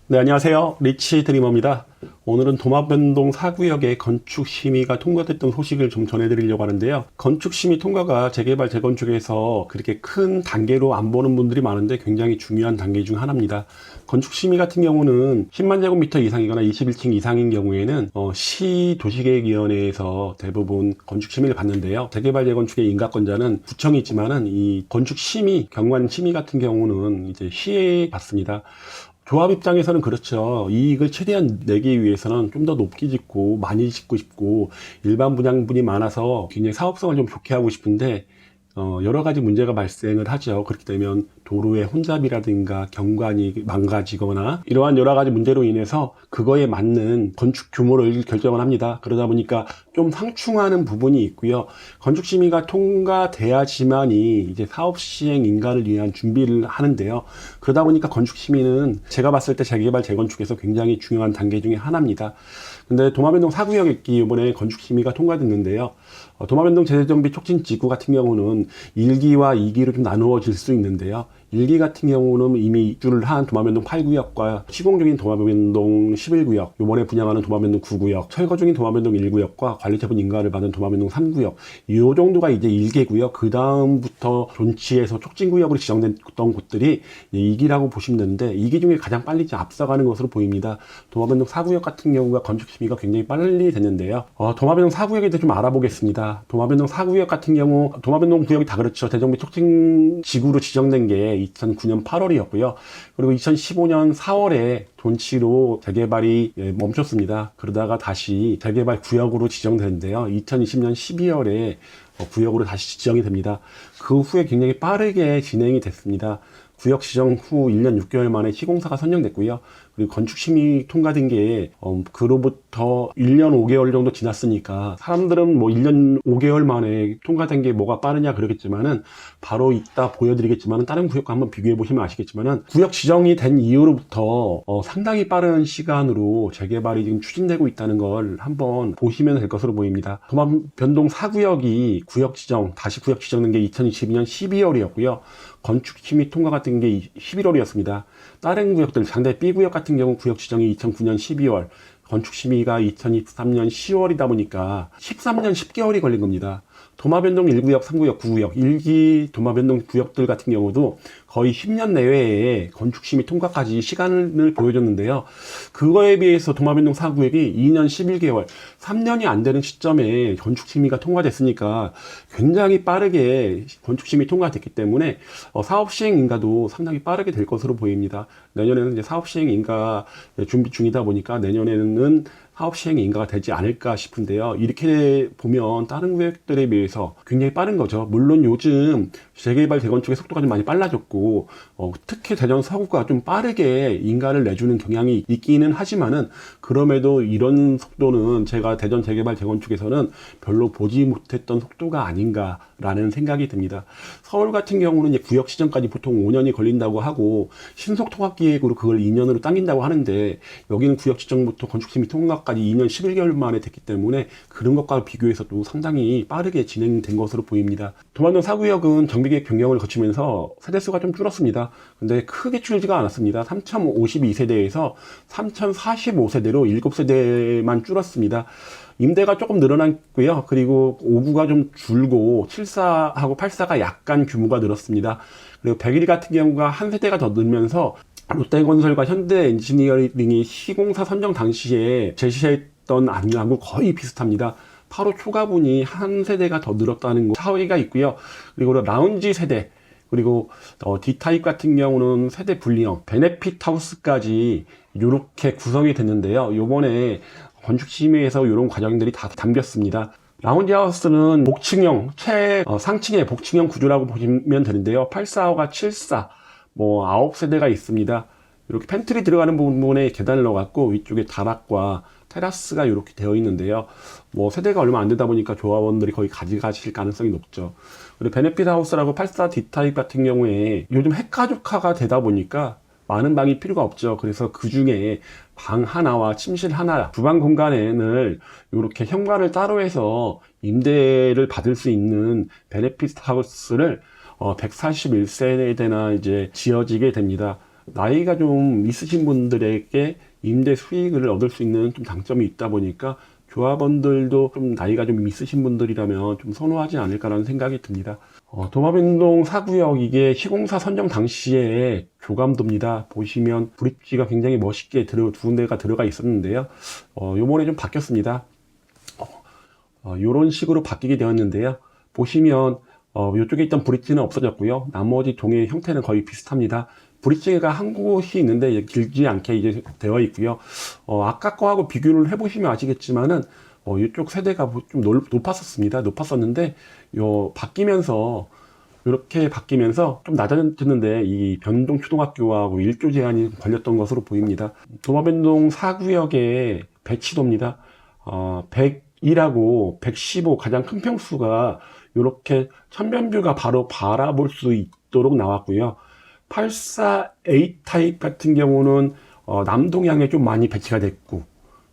네, 안녕하세요. 리치 드리머입니다. 오늘은 도마변동 4구역의 건축 심의가 통과됐던 소식을 좀 전해드리려고 하는데요. 건축 심의 통과가 재개발, 재건축에서 그렇게 큰 단계로 안 보는 분들이 많은데 굉장히 중요한 단계 중 하나입니다. 건축 심의 같은 경우는 10만 제곱미터 이상이거나 21층 이상인 경우에는 시 도시계획위원회에서 대부분 건축 심의를 받는데요. 재개발, 재건축의 인가권자는 구청이 있지만은 이 건축 심의, 경관 심의 같은 경우는 이제 시에 받습니다. 조합 입장에서는 그렇죠. 이익을 최대한 내기 위해서는 좀 더 높게 짓고 많이 짓고 싶고 일반 분양분이 많아서 굉장히 사업성을 좀 좋게 하고 싶은데 여러 가지 문제가 발생을 하죠. 그렇게 되면 도로의 혼잡이라든가 경관이 망가지거나 이러한 여러 가지 문제로 인해서 그거에 맞는 건축 규모를 결정을 합니다. 그러다 보니까 좀 상충하는 부분이 있고요. 건축 심의가 통과돼야지만이 이제 사업 시행 인가를 위한 준비를 하는데요. 그러다 보니까 건축 심의는 제가 봤을 때 재개발 재건축에서 굉장히 중요한 단계 중에 하나입니다. 근데 도마변동 4구역이 이번에 건축 심의가 통과됐는데요. 도마변동 재정비 촉진지구 같은 경우는 1기와 2기로 좀 나누어질 수 있는데요. 1기 같은 경우는 이미 입주를 한 도마변동 8구역과 시공 중인 도마변동 11구역, 이번에 분양하는 도마변동 9구역, 철거 중인 도마변동 1구역과 관리처분 인가를 받은 도마변동 3구역, 이 정도가 이제 1개구역. 그 다음부터 존치에서 촉진구역으로 지정됐던 곳들이 2기라고 보시면 되는데 2기 중에 가장 빨리 앞서가는 것으로 보입니다. 도마변동 4구역 같은 경우가 건축 심의가 굉장히 빨리 됐는데요. 도마변동 4구역에 대해 좀 알아보겠습니다. 도마변동 4구역 같은 경우, 도마변동 구역이 다 그렇죠. 대정비 촉진지구로 지정된 게 2009년 8월이었고요. 그리고 2015년 4월에 존치로 재개발이 멈췄습니다. 그러다가 다시 재개발 구역으로 지정되는데요. 2020년 12월에 구역으로 다시 지정이 됩니다. 그 후에 굉장히 빠르게 진행이 됐습니다. 구역 지정 후 1년 6개월 만에 시공사가 선정됐고요. 그리고 건축 심의 통과된 게 그로부터 1년 5개월 정도 지났으니까 사람들은 뭐 1년 5개월 만에 통과된 게 뭐가 빠르냐 그러겠지만은 바로 이따 보여드리겠지만은 다른 구역과 한번 비교해 보시면 아시겠지만은 구역 지정이 된 이후로부터 상당히 빠른 시간으로 재개발이 지금 추진되고 있다는 걸 한번 보시면 될 것으로 보입니다. 도마변동 4구역이 구역 지정, 다시 구역 지정된 게 2022년 12월이었고요. 건축 심의 통과 같은 게 11월이었습니다. 다른 구역들, 상대 B구역 같은 경우 구역 지정이 2009년 12월, 건축 심의가 2023년 10월이다 보니까 13년 10개월이 걸린 겁니다. 도마변동 1구역, 3구역, 9구역, 1기 도마변동 구역들 같은 경우도 거의 10년 내외에 건축심의 통과까지 시간을 보여줬는데요. 그거에 비해서 도마변동 4구역이 2년 11개월, 3년이 안 되는 시점에 건축심의가 통과됐으니까 굉장히 빠르게 건축심의 통과됐기 때문에 사업시행인가도 상당히 빠르게 될 것으로 보입니다. 내년에는 이제 사업시행인가 준비 중이다 보니까 내년에는 사업 시행 인가가 되지 않을까 싶은데요. 이렇게 보면 다른 구역들에 비해서 굉장히 빠른 거죠. 물론 요즘 재개발 재건축의 속도가 좀 많이 빨라졌고 특히 대전 서구가 좀 빠르게 인가를 내주는 경향이 있기는 하지만은 그럼에도 이런 속도는 제가 대전 재개발 재건축에서는 별로 보지 못했던 속도가 아닌가라는 생각이 듭니다. 서울 같은 경우는 이제 구역 시정까지 보통 5년이 걸린다고 하고 신속 통합 기획으로 그걸 2년으로 당긴다고 하는데 여기는 구역 지정부터 건축 심의 통과까지 2년 11개월 만에 됐기 때문에 그런 것과 비교해서도 상당히 빠르게 진행된 것으로 보입니다. 도마변동 4구역은 정비계획 변경을 거치면서 세대수가 좀 줄었습니다. 근데 크게 줄지가 않았습니다. 3052세대에서 3045세대로 7세대만 줄었습니다. 임대가 조금 늘어났고요. 그리고 5구가 좀 줄고 74하고 84가 약간 규모가 늘었습니다. 그리고 101 같은 경우가 한 세대가 더 늘면서 롯데건설과 현대엔지니어링이 시공사 선정 당시에 제시했던 안하고 거의 비슷합니다. 8호 초과분이 한 세대가 더 늘었다는 차이가 있고요. 그리고 라운지 세대, 그리고 D타입 같은 경우는 세대 분리형, 베네핏 하우스까지 이렇게 구성이 됐는데요. 요번에 건축심의에서 이런 과정들이 다 담겼습니다. 라운지 하우스는 복층형, 상층의 복층형 구조라고 보시면 되는데요. 84호가 74, 9세대가 있습니다. 이렇게 팬트리 들어가는 부분에 계단을 넣어갖고 위쪽에 다락과 테라스가 이렇게 되어 있는데요. 세대가 얼마 안 되다 보니까 조합원들이 거의 가져가실 가능성이 높죠. 그리고 베네핏 하우스라고 84 D타입 같은 경우에 요즘 핵가족화가 되다 보니까 많은 방이 필요가 없죠. 그래서 그 중에 방 하나와 침실 하나, 주방 공간을 이렇게 현관을 따로 해서 임대를 받을 수 있는 베네핏 하우스를 141세대나 이제 지어지게 됩니다. 나이가 좀 있으신 분들에게 임대 수익을 얻을 수 있는 좀 장점이 있다 보니까 조합원들도 좀 나이가 좀 있으신 분들이라면 좀 선호하지 않을까라는 생각이 듭니다. 도마변동 4구역 이게 시공사 선정 당시에 교감도입니다. 보시면 브릿지가 굉장히 멋있게 두 군데가 들어가 있었는데요. 요번에 좀 바뀌었습니다. 요런 식으로 바뀌게 되었는데요. 보시면 이쪽에 있던 브릿지는 없어졌고요. 나머지 동의 형태는 거의 비슷합니다. 브릿지가 한 곳이 있는데 길지 않게 이제 되어 있고요. 아까 거하고 비교를 해보시면 아시겠지만은 이쪽 세대가 좀 높았었습니다. 높았었는데 바뀌면서 이렇게 바뀌면서 좀 낮아졌는데 이 변동 초등학교하고 일조 제한이 걸렸던 것으로 보입니다. 도마변동 4구역의 배치도입니다. 100이라고 115 가장 큰 평수가 이렇게 천변뷰가 바로 바라볼 수 있도록 나왔고요. 84A 타입 같은 경우는 남동향에 좀 많이 배치가 됐고,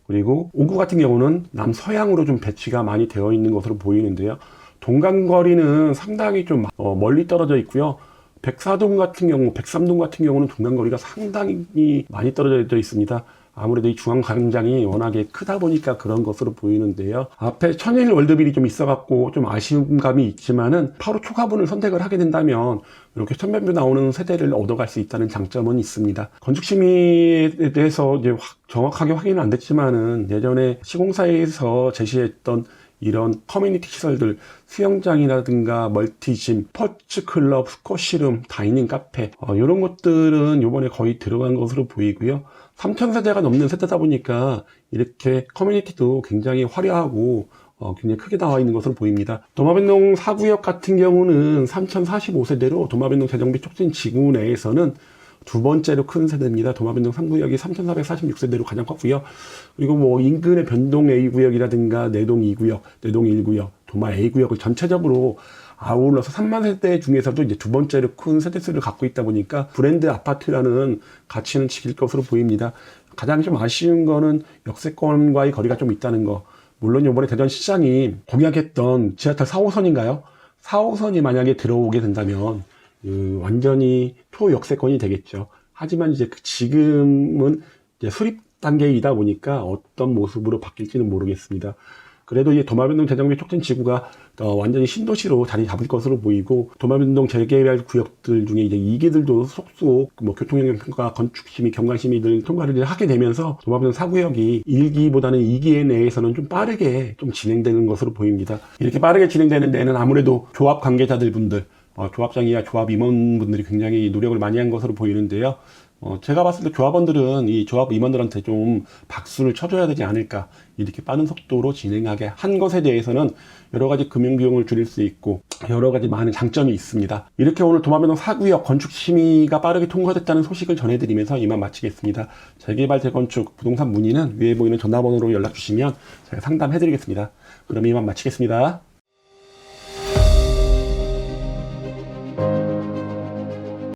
그리고 59 같은 경우는 남서향으로 좀 배치가 많이 되어 있는 것으로 보이는데요. 동간거리는 상당히 좀 멀리 떨어져 있고요. 104동 같은 경우, 103동 같은 경우는 동간거리가 상당히 많이 떨어져 있습니다. 아무래도 이 중앙광장이 워낙에 크다 보니까 그런 것으로 보이는데요. 앞에 천일 월드빌이 좀 있어갖고 좀 아쉬운 감이 있지만은 바로 초가분을 선택을 하게 된다면 이렇게 천변뷰 나오는 세대를 얻어갈 수 있다는 장점은 있습니다. 건축심의에 대해서 이제 정확하게 확인은 안 됐지만은 예전에 시공사에서 제시했던 이런 커뮤니티 시설들, 수영장이라든가 멀티짐, 스포츠클럽, 스쿼시룸, 다이닝 카페 이런 것들은 이번에 거의 들어간 것으로 보이고요. 3,000세대가 넘는 세대다 보니까 이렇게 커뮤니티도 굉장히 화려하고 굉장히 크게 나와 있는 것으로 보입니다. 도마변동 4구역 같은 경우는 3,045세대로 도마변동 재정비 촉진 지구 내에서는 두 번째로 큰 세대입니다. 도마변동 3구역이 3,446세대로 가장 컸고요. 그리고 뭐 인근의 변동 A구역이라든가 내동 2구역, 내동 1구역, 도마 A구역을 전체적으로 아울러서 3만 세대 중에서도 이제 두 번째로 큰 세대수를 갖고 있다 보니까 브랜드 아파트라는 가치는 지킬 것으로 보입니다. 가장 좀 아쉬운 거는 역세권과의 거리가 좀 있다는 거. 물론 이번에 대전시장이 공약했던 지하철 4호선인가요? 4호선이 만약에 들어오게 된다면 완전히 초역세권이 되겠죠. 하지만 이제 지금은 이제 수립 단계이다 보니까 어떤 모습으로 바뀔지는 모르겠습니다. 그래도 이제 도마변동 재정비 촉진 지구가 완전히 신도시로 자리 잡을 것으로 보이고, 도마변동 재개발 구역들 중에 이제 2기들도 속속 뭐 교통영향평가, 건축심의, 경관심의들 통과를 하게 되면서 도마변동 4구역이 1기보다는 2기 내에서는 좀 빠르게 좀 진행되는 것으로 보입니다. 이렇게 빠르게 진행되는 데는 아무래도 조합 관계자들 분들, 조합장이야 조합 임원분들이 굉장히 노력을 많이 한 것으로 보이는데요. 제가 봤을 때 조합원들은 이 조합 임원들한테 좀 박수를 쳐줘야 되지 않을까. 이렇게 빠른 속도로 진행하게 한 것에 대해서는 여러 가지 금융 비용을 줄일 수 있고 여러 가지 많은 장점이 있습니다. 이렇게 오늘 도마변동 4구역 건축 심의가 빠르게 통과됐다는 소식을 전해드리면서 이만 마치겠습니다. 재개발, 재건축, 부동산 문의는 위에 보이는 전화번호로 연락 주시면 제가 상담해드리겠습니다. 그럼 이만 마치겠습니다.